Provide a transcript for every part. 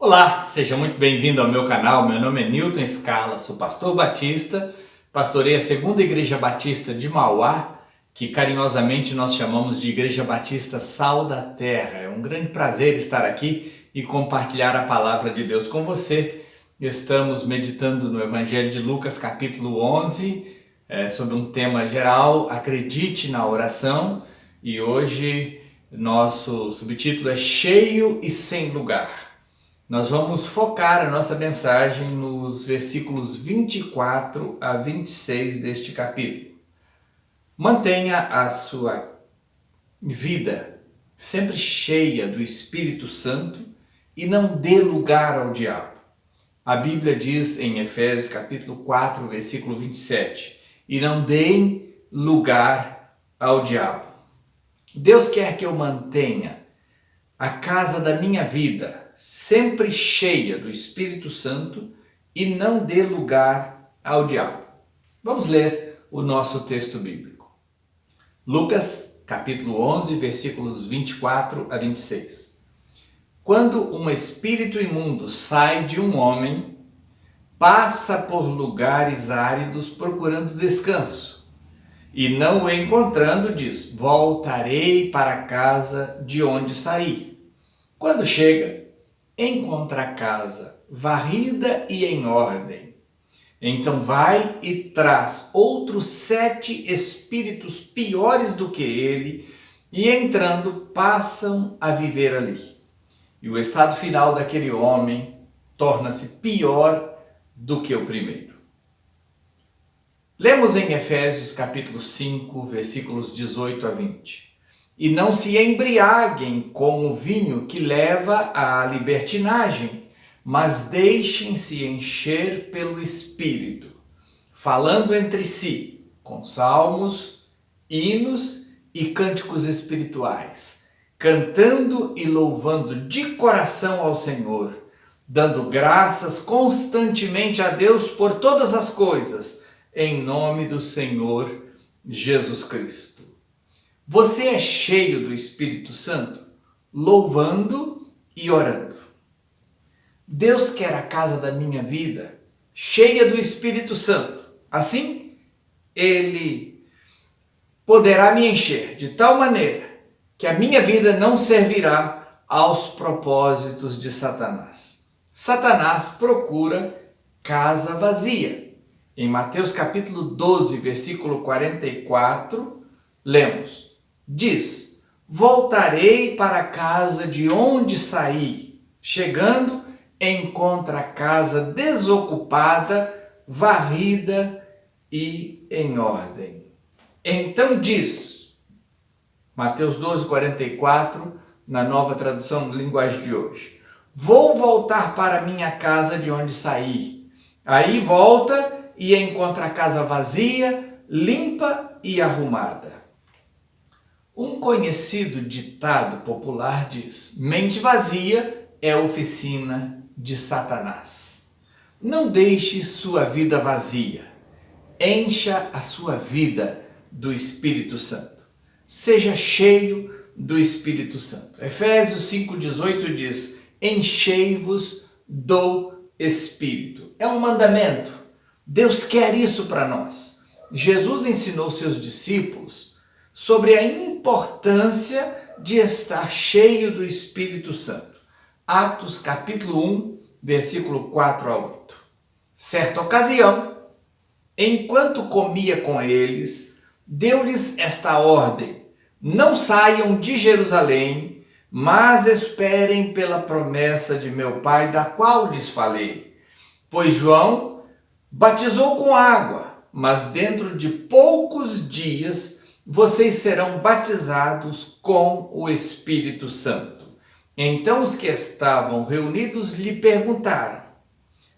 Olá, seja muito bem-vindo ao meu canal. Meu nome é Newton Scala, sou pastor batista, pastorei a Segunda Igreja Batista de Mauá, que carinhosamente nós chamamos de Igreja Batista Sal da Terra. É um grande prazer estar aqui e compartilhar a palavra de Deus com você. Estamos meditando no Evangelho de Lucas, capítulo 11, sobre um tema geral, acredite na oração, e hoje nosso subtítulo é Cheio e Sem Lugar. Nós vamos focar a nossa mensagem nos versículos 24 a 26 deste capítulo. Mantenha a sua vida sempre cheia do Espírito Santo e não dê lugar ao diabo. A Bíblia diz em Efésios capítulo 4, versículo 27, e não deem lugar ao diabo. Deus quer que eu mantenha a casa da minha vida sempre cheia do Espírito Santo e não dê lugar ao diabo. Vamos ler o nosso texto bíblico. Lucas, capítulo 11, versículos 24 a 26. Quando um espírito imundo sai de um homem, passa por lugares áridos procurando descanso, e não o encontrando, diz: voltarei para a casa de onde saí. Quando chega, encontra a casa varrida e em ordem. Então vai e traz outros 7 espíritos piores do que ele, e entrando passam a viver ali. E o estado final daquele homem torna-se pior do que o primeiro. Lemos em Efésios capítulo 5, versículos 18 a 20. E não se embriaguem com o vinho que leva à libertinagem, mas deixem-se encher pelo Espírito, falando entre si, com salmos, hinos e cânticos espirituais, cantando e louvando de coração ao Senhor, dando graças constantemente a Deus por todas as coisas, em nome do Senhor Jesus Cristo. Você é cheio do Espírito Santo, louvando e orando. Deus quer a casa da minha vida cheia do Espírito Santo. Assim, Ele poderá me encher de tal maneira que a minha vida não servirá aos propósitos de Satanás. Satanás procura casa vazia. Em Mateus capítulo 12, versículo 44, lemos: diz: voltarei para a casa de onde saí. Chegando, encontra a casa desocupada, varrida e em ordem. Então diz, Mateus 12, 44, na nova tradução de linguagem de hoje: vou voltar para minha casa de onde saí. Aí volta e encontra a casa vazia, limpa e arrumada. Um conhecido ditado popular diz: mente vazia é oficina de Satanás. Não deixe sua vida vazia. Encha a sua vida do Espírito Santo. Seja cheio do Espírito Santo. Efésios 5,18 diz: enchei-vos do Espírito. É um mandamento. Deus quer isso para nós. Jesus ensinou seus discípulos sobre a importância de estar cheio do Espírito Santo. Atos capítulo 1, versículo 4 a 8. Certa ocasião, enquanto comia com eles, deu-lhes esta ordem: não saiam de Jerusalém, mas esperem pela promessa de meu Pai, da qual lhes falei. Pois João batizou com água, mas dentro de poucos dias vocês serão batizados com o Espírito Santo. Então os que estavam reunidos lhe perguntaram: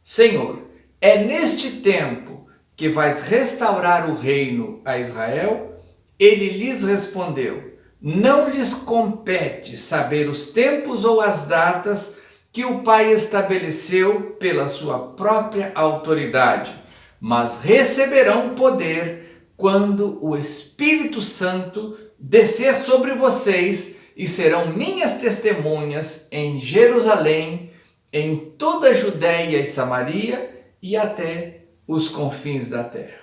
Senhor, é neste tempo que vais restaurar o reino a Israel? Ele lhes respondeu: não lhes compete saber os tempos ou as datas que o Pai estabeleceu pela sua própria autoridade, mas receberão poder quando o Espírito Santo descer sobre vocês, e serão minhas testemunhas em Jerusalém, em toda a Judéia e Samaria e até os confins da terra.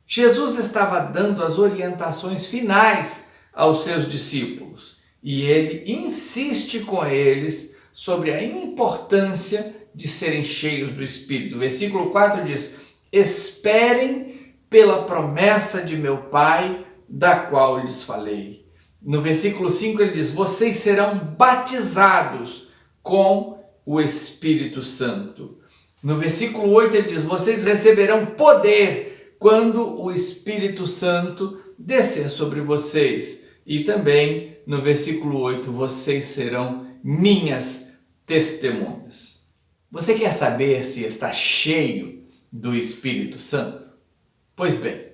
Jesus estava dando as orientações finais aos seus discípulos e ele insiste com eles sobre a importância de serem cheios do Espírito. O versículo 4 diz: esperem pela promessa de meu Pai, da qual lhes falei. No versículo 5 ele diz: vocês serão batizados com o Espírito Santo. No versículo 8 ele diz: vocês receberão poder quando o Espírito Santo descer sobre vocês. E também no versículo 8, vocês serão minhas testemunhas. Você quer saber se está cheio do Espírito Santo? Pois bem,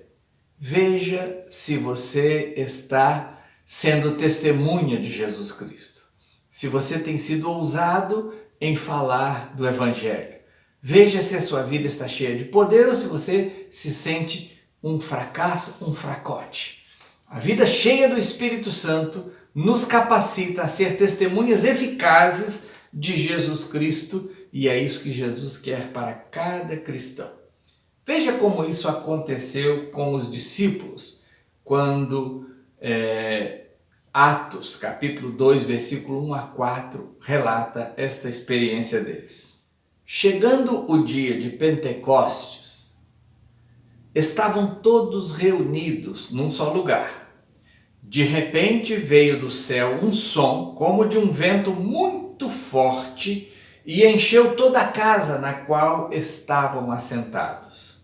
veja se você está sendo testemunha de Jesus Cristo. Se você tem sido ousado em falar do Evangelho. Veja se a sua vida está cheia de poder ou se você se sente um fracasso, um fracote. A vida cheia do Espírito Santo nos capacita a ser testemunhas eficazes de Jesus Cristo e é isso que Jesus quer para cada cristão. Veja como isso aconteceu com os discípulos quando Atos, capítulo 2, versículo 1 a 4, relata esta experiência deles. Chegando o dia de Pentecostes, estavam todos reunidos num só lugar. De repente veio do céu um som como de um vento muito forte e encheu toda a casa na qual estavam assentados.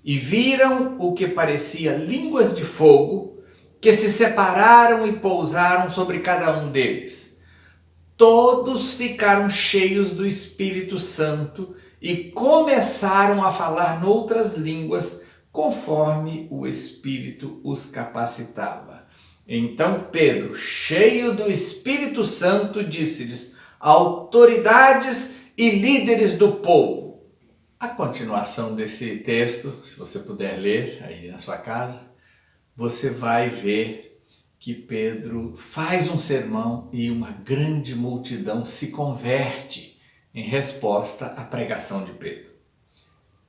E viram o que parecia línguas de fogo que se separaram e pousaram sobre cada um deles. Todos ficaram cheios do Espírito Santo e começaram a falar noutras línguas conforme o Espírito os capacitava. Então Pedro, cheio do Espírito Santo, disse-lhes: autoridades e líderes do povo. A continuação desse texto, se você puder ler aí na sua casa, você vai ver que Pedro faz um sermão e uma grande multidão se converte em resposta à pregação de Pedro.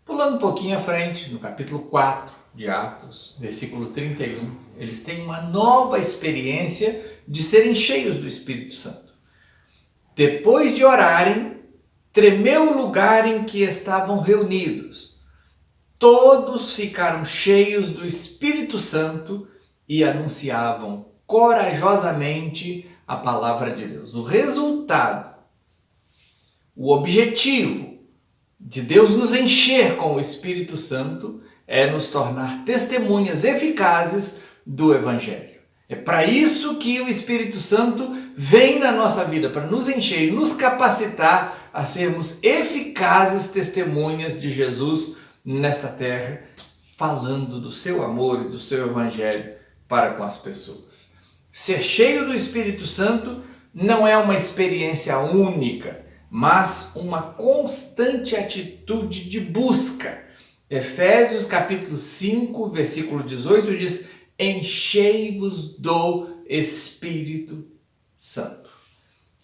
Pulando um pouquinho à frente, no capítulo 4 de Atos, versículo 31, eles têm uma nova experiência de serem cheios do Espírito Santo. Depois de orarem, tremeu o lugar em que estavam reunidos. Todos ficaram cheios do Espírito Santo e anunciavam corajosamente a palavra de Deus. O resultado, o objetivo de Deus nos encher com o Espírito Santo é nos tornar testemunhas eficazes do Evangelho. É para isso que o Espírito Santo vem na nossa vida, para nos encher e nos capacitar a sermos eficazes testemunhas de Jesus nesta terra, falando do seu amor e do seu Evangelho para com as pessoas. Ser cheio do Espírito Santo não é uma experiência única, mas uma constante atitude de busca. Efésios capítulo 5, versículo 18 diz: enchei-vos do Espírito Santo.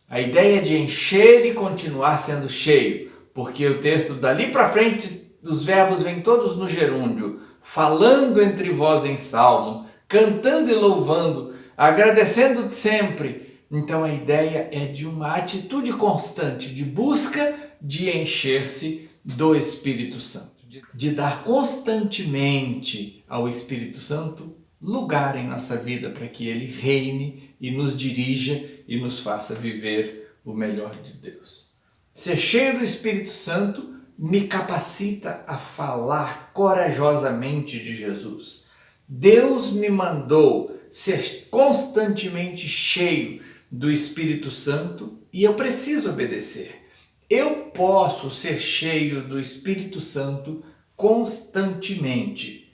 A ideia de encher e continuar sendo cheio, porque o texto dali para frente dos verbos vem todos no gerúndio, falando entre vós em salmo, cantando e louvando, agradecendo sempre. Então a ideia é de uma atitude constante de busca de encher-se do Espírito Santo, de dar constantemente ao Espírito Santo lugar em nossa vida para que ele reine e nos dirija e nos faça viver o melhor de Deus. Ser cheio do Espírito Santo me capacita a falar corajosamente de Jesus. Deus me mandou ser constantemente cheio do Espírito Santo e eu preciso obedecer. Eu posso ser cheio do Espírito Santo constantemente,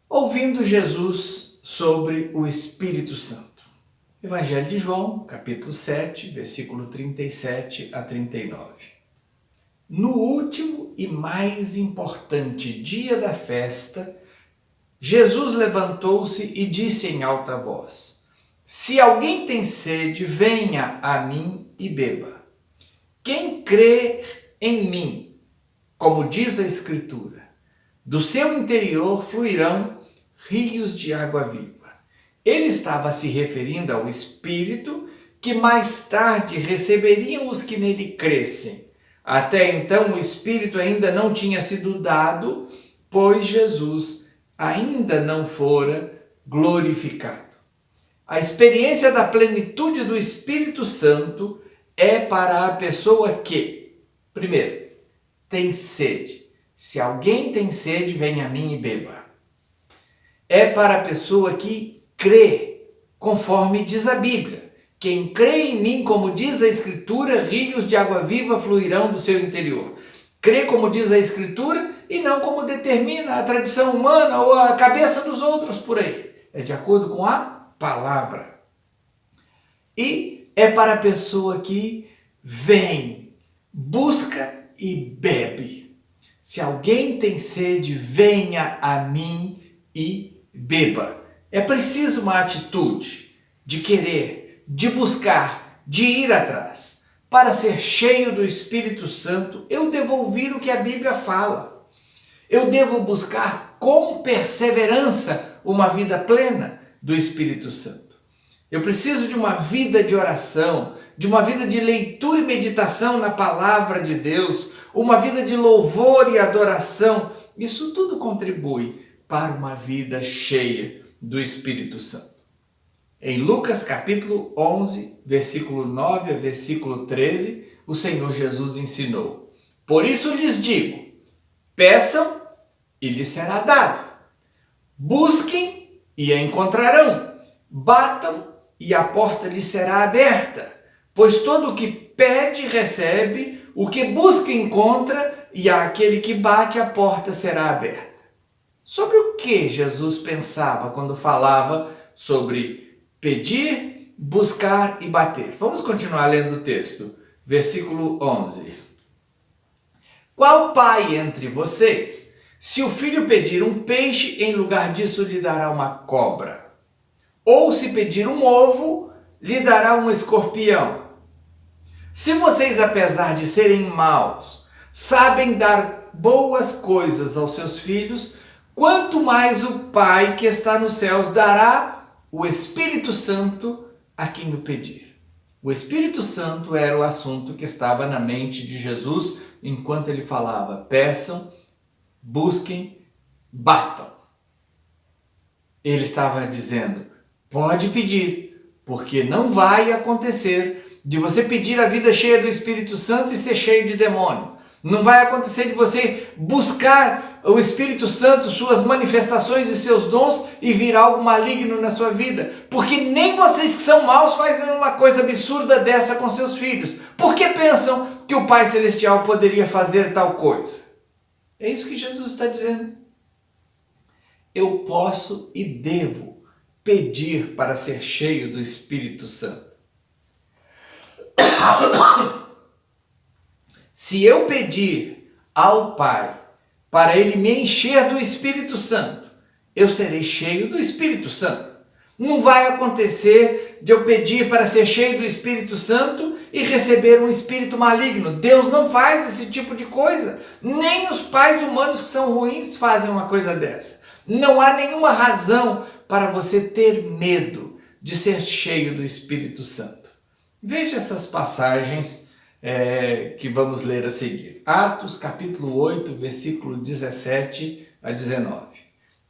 ouvindo Jesus sobre o Espírito Santo. Evangelho de João, capítulo 7, versículo 37 a 39. No último e mais importante dia da festa, Jesus levantou-se e disse em alta voz: se alguém tem sede, venha a mim e beba. quem crê em mim, como diz a Escritura, do seu interior fluirão rios de água viva. Ele estava se referindo ao Espírito que mais tarde receberiam os que nele crescem. Até então o Espírito ainda não tinha sido dado, pois Jesus ainda não fora glorificado. A experiência da plenitude do Espírito Santo é para a pessoa que, primeiro, tem sede. Se alguém tem sede, venha a mim e beba. É para a pessoa que crê, conforme diz a Bíblia. Quem crê em mim, como diz a Escritura, rios de água viva fluirão do seu interior. Crê como diz a Escritura e não como determina a tradição humana ou a cabeça dos outros por aí. É de acordo com a palavra. E é para a pessoa que vem, busca e bebe. Se alguém tem sede, venha a mim e beba. É preciso uma atitude de querer, de buscar, de ir atrás. Para ser cheio do Espírito Santo, eu devo ouvir o que a Bíblia fala. Eu devo buscar com perseverança uma vida plena do Espírito Santo. Eu preciso de uma vida de oração, de uma vida de leitura e meditação na palavra de Deus, uma vida de louvor e adoração. Isso tudo contribui para uma vida cheia do Espírito Santo. Em Lucas capítulo 11, versículo 9 a versículo 13, o Senhor Jesus ensinou: por isso lhes digo, peçam e lhes será dado. Busquem e a encontrarão. Batam e a porta lhes será aberta. Pois todo o que pede recebe, o que busca encontra, e àquele que bate a porta será aberta. Sobre o que Jesus pensava quando falava sobre pedir, buscar e bater? Vamos continuar lendo o texto. Versículo 11. Qual pai entre vocês, se o filho pedir um peixe, em lugar disso lhe dará uma cobra? Ou se pedir um ovo, lhe dará um escorpião? Se vocês, apesar de serem maus, sabem dar boas coisas aos seus filhos, quanto mais o Pai que está nos céus dará o Espírito Santo a quem o pedir. O Espírito Santo era o assunto que estava na mente de Jesus enquanto ele falava: peçam, busquem, batam. Ele estava dizendo: pode pedir, porque não vai acontecer de você pedir a vida cheia do Espírito Santo e ser cheio de demônio. Não vai acontecer de você buscar o Espírito Santo, suas manifestações e seus dons e vir algo maligno na sua vida. Porque nem vocês que são maus fazem uma coisa absurda dessa com seus filhos. Por que pensam que o Pai Celestial poderia fazer tal coisa? É isso que Jesus está dizendo. Eu posso e devo pedir para ser cheio do Espírito Santo. Se eu pedir ao Pai para Ele me encher do Espírito Santo, eu serei cheio do Espírito Santo. Não vai acontecer de eu pedir para ser cheio do Espírito Santo e receber um espírito maligno. Deus não faz esse tipo de coisa. Nem os pais humanos que são ruins fazem uma coisa dessa. Não há nenhuma razão para você ter medo de ser cheio do Espírito Santo. Veja essas passagens que vamos ler a seguir. Atos capítulo 8, versículo 17 a 19.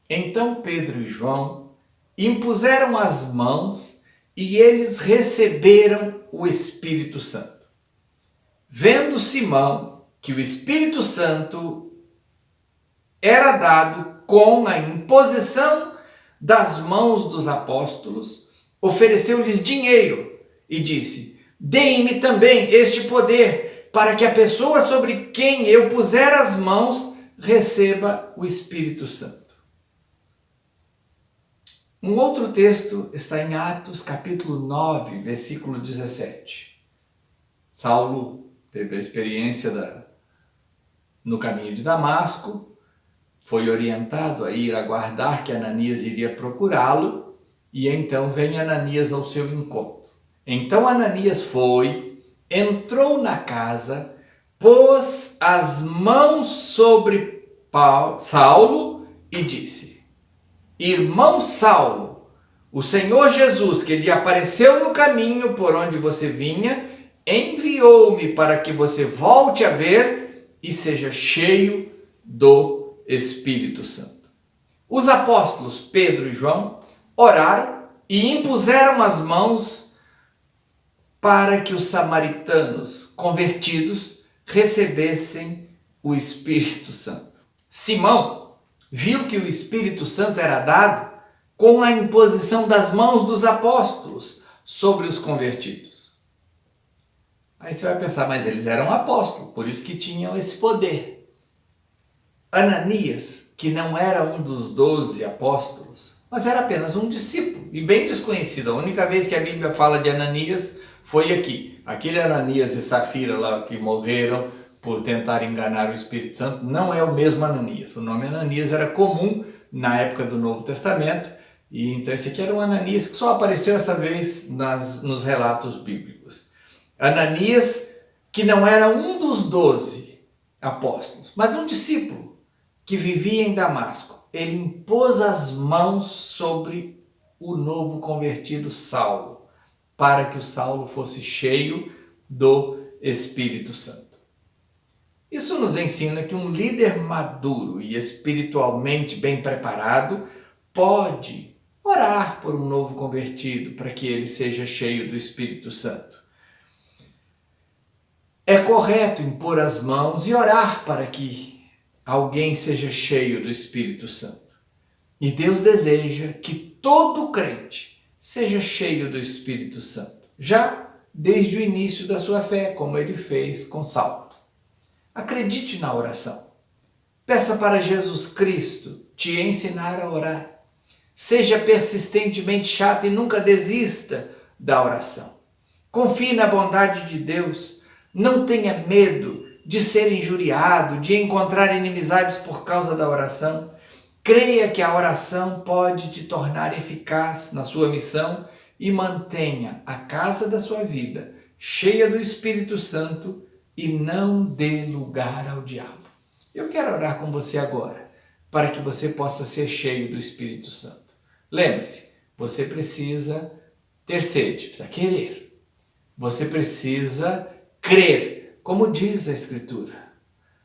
Então Pedro e João impuseram as mãos e eles receberam o Espírito Santo. Vendo Simão que o Espírito Santo era dado com a imposição das mãos dos apóstolos, ofereceu-lhes dinheiro e disse: deem-me também este poder, para que a pessoa sobre quem eu puser as mãos receba o Espírito Santo. Um outro texto está em Atos capítulo 9, versículo 17. Saulo teve a experiência no caminho de Damasco, foi orientado a ir aguardar que Ananias iria procurá-lo, e então vem Ananias ao seu encontro. Então Ananias foi entrou na casa, pôs as mãos sobre Saulo e disse: Irmão Saulo, o Senhor Jesus, que lhe apareceu no caminho por onde você vinha, enviou-me para que você volte a ver e seja cheio do Espírito Santo. Os apóstolos Pedro e João oraram e impuseram as mãos para que os samaritanos convertidos recebessem o Espírito Santo. Simão viu que o Espírito Santo era dado com a imposição das mãos dos apóstolos sobre os convertidos. Aí você vai pensar, mas eles eram apóstolos, por isso que tinham esse poder. Ananias, que não era um dos 12 apóstolos, mas era apenas um discípulo e bem desconhecido. A única vez que a Bíblia fala de Ananias foi aqui. Aquele Ananias e Safira lá que morreram por tentar enganar o Espírito Santo não é o mesmo Ananias. O nome Ananias era comum na época do Novo Testamento, e então esse aqui era um Ananias que só apareceu essa vez nos relatos bíblicos. Ananias, que não era um dos 12 apóstolos, mas um discípulo que vivia em Damasco. Ele impôs as mãos sobre o novo convertido Saulo, para que o Saulo fosse cheio do Espírito Santo. Isso nos ensina que um líder maduro e espiritualmente bem preparado pode orar por um novo convertido para que ele seja cheio do Espírito Santo. É correto impor as mãos e orar para que alguém seja cheio do Espírito Santo. E Deus deseja que todo crente seja cheio do Espírito Santo, já desde o início da sua fé, como ele fez com Saulo. Acredite na oração. Peça para Jesus Cristo te ensinar a orar. Seja persistentemente chato e nunca desista da oração. Confie na bondade de Deus. Não tenha medo de ser injuriado, de encontrar inimizades por causa da oração. Creia que a oração pode te tornar eficaz na sua missão e mantenha a casa da sua vida cheia do Espírito Santo e não dê lugar ao diabo. Eu quero orar com você agora, para que você possa ser cheio do Espírito Santo. Lembre-se, você precisa ter sede, precisa querer. Você precisa crer, como diz a Escritura.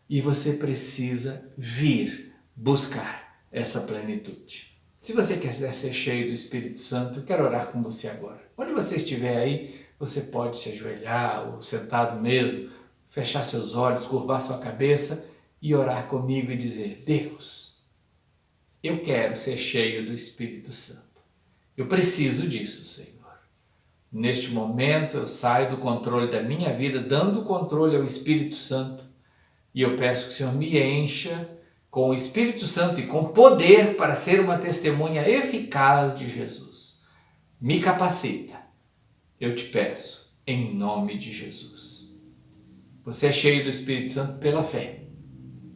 E você precisa vir buscar essa plenitude. Se você quiser ser cheio do Espírito Santo, eu quero orar com você agora. Onde você estiver aí, você pode se ajoelhar ou sentado mesmo, fechar seus olhos, curvar sua cabeça e orar comigo e dizer: Deus, eu quero ser cheio do Espírito Santo. Eu preciso disso, Senhor. Neste momento eu saio do controle da minha vida, dando o controle ao Espírito Santo, e eu peço que o Senhor me encha com o Espírito Santo e com poder para ser uma testemunha eficaz de Jesus. Me capacita, eu te peço, em nome de Jesus. Você é cheio do Espírito Santo pela fé.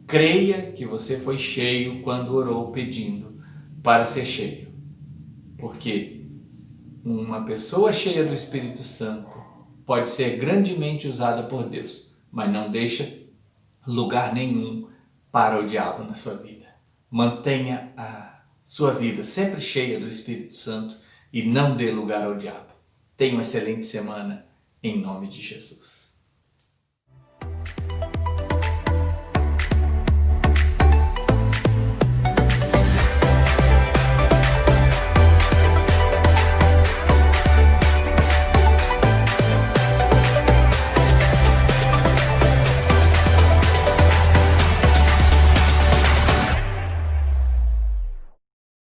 Creia que você foi cheio quando orou pedindo para ser cheio. Porque uma pessoa cheia do Espírito Santo pode ser grandemente usada por Deus, mas não deixa lugar nenhum para o diabo na sua vida. Mantenha a sua vida sempre cheia do Espírito Santo e não dê lugar ao diabo. Tenha uma excelente semana, em nome de Jesus.